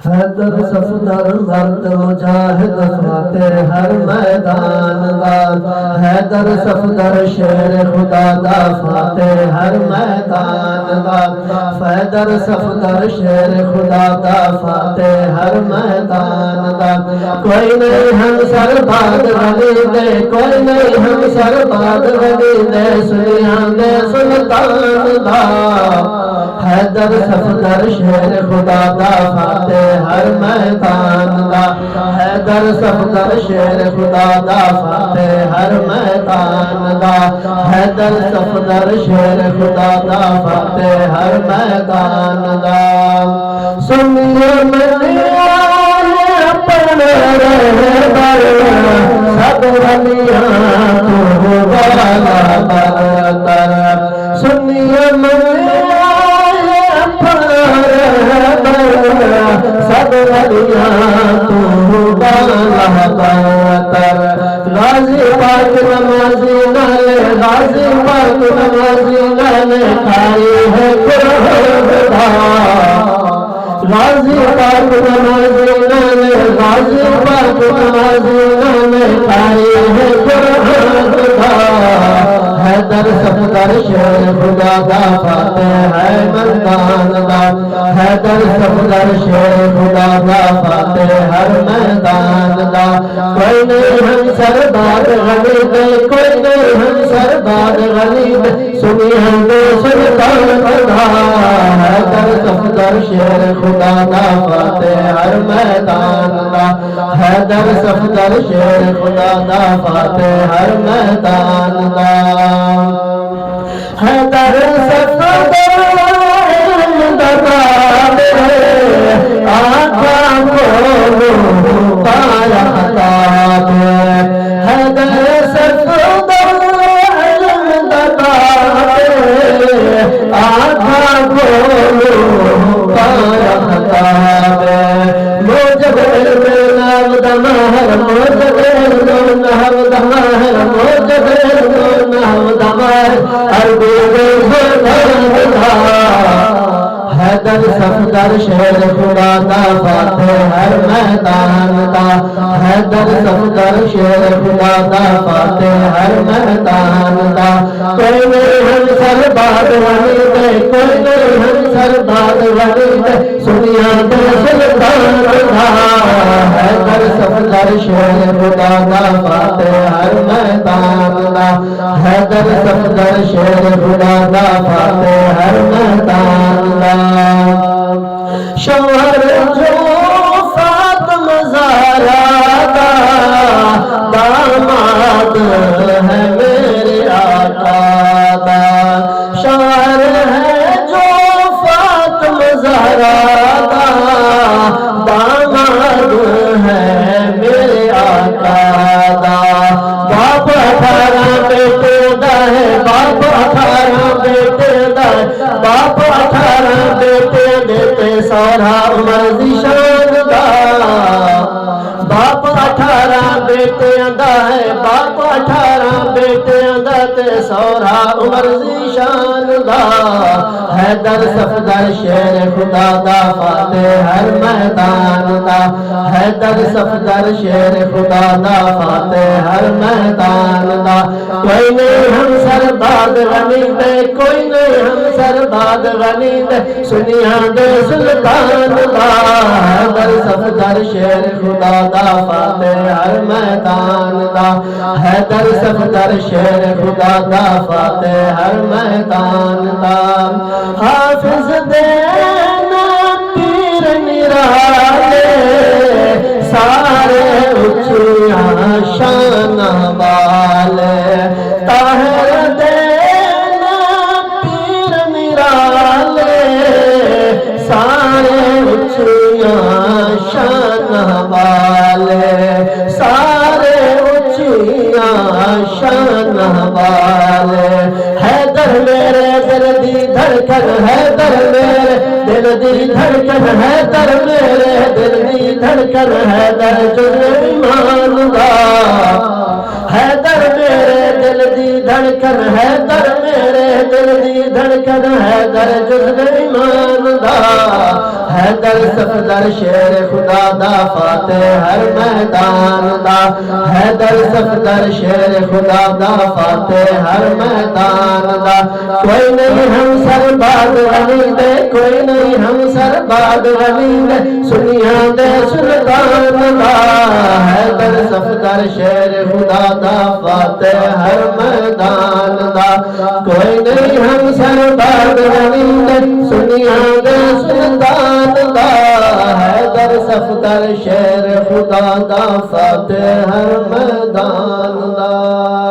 حیدر صفدر مرد مجاہد فاتح ہر میدان دا حیدر صفدر شیر خدا دا فاتح ہر میدان دا حیدر صفدر شیر خدا دا فاتح ہر میدان دا کوئی نہیں ہم سر باد ولی دے کوئی نہیں ہم سر باد ولی دے سنیاں دے سلطان دا حیدر صفدر شیر خدا دا فاتح ہر میدان دا حیدر صفدر شیر خدا دا فاتح ہر میدان دا حیدر صفدر شیر خدا دا فاتح ہر میدان دا سنیے منیا اپنے رہبر سب ولیاں تو والا برتر سنیے منیا سب ولیاں تو والا برتر غازی پاک نمازی نالے غازی پاک نمازی نالے کھائی ہے قرآن دا غازی پاک نمازی نالے غازی پاک نمازی نالے کھائی ہے قرآن دا حیدر صفدر شیر خدا دا فاتح ہے میدان دا حیدر صفدر شیر خدا دا فاتح ہر میدان دا کوئی نہیں ہم سر باد غنی دے کوئی نہیں ہم سر باد غنی دے سنیے دے سلطان دا حیدر صفدر شیر خدا دا فاتح ہر میدان دا حیدر صفدر شیر خدا دا فاتح ہر میدان دا حیدر صفدر آقا بولو پایا خطاب حیدر صفدر علم دباب آقا بولو پایا خطاب موجب علم نام دماہر موجب علم نام دماہر موجب علم نام دماہر عربی حیدر صفدر شیر خدا دا فاتح ہر میدان دا حیدر صفدر شیر خدا دا فاتح ہر میدان دا کوئی نہیں ہم سر باد ولی دے کوئی نہیں ہم سر باد ولی دے سنیا دے سلطان دا حیدر صفدر شیر خدا دا فاتح ہر میدان دا حیدر صفدر شیر خدا دا فاتح ہر میدان دا شوہر جو فاطمہ زہرا دا داماد ہے میرے آقا دا شوہر ہے جو فاطمہ زہرا دا داماد ہے میرے آقا دا باپ 18 بیٹے دا ہے باپ 18 بیٹے دا ہے باپ 18 بیٹے دیتے سورا عمر ذیشان دا باپ 18 بیٹے دا ہے باپ 18 بیٹے دا تے سورا عمر ذیشان دا حیدر صفدر شیر خدا دا فاتح ہر میدان دا حیدر صفدر شیر خدا دا فاتح ہر میدان دا کوئی نہیں ہم سر باد غنی دے کوئی نہیں ہم سر باد غنی دے سنیاں دے سلطان دا حیدر صفدر شیر خدا دا فاتح ہر میدان دا حیدر صفدر شیر خدا دا فاتح ہر میدان دا حافظ دینا پیر نرالے سارے اچھیاں شان والے طاہر دینا پیر نرالے سارے اچھیاں شان والے سارے اچھیاں شان والے حیدر میرے دل دی دھڑکن حیدر میرے دل دی دھڑکن حیدر میرے دل دی دھڑکن حیدر جز ایمان دا حیدر میرے دل دی دھڑکن حیدر میرے دل دی دھڑکن حیدر جز ایمان دا حیدر صفدر شیر خدا دا فاتح ہر میدان دا حیدر صفدر شیر خدا دا فاتح ہر میدان دا کوئی نہیں ہم سر باد غنی دے کوئی نہیں ہم سر باد غنی دے سنیا دے سلطان دا حیدر صفدر شیر خدا دا فاتح ہر میدان دا کوئی نہیں ہم سر باد غنی دے سنیا دے سلطان دا حیدر صفدر شیر خدا دا فاتح ہر میدان دا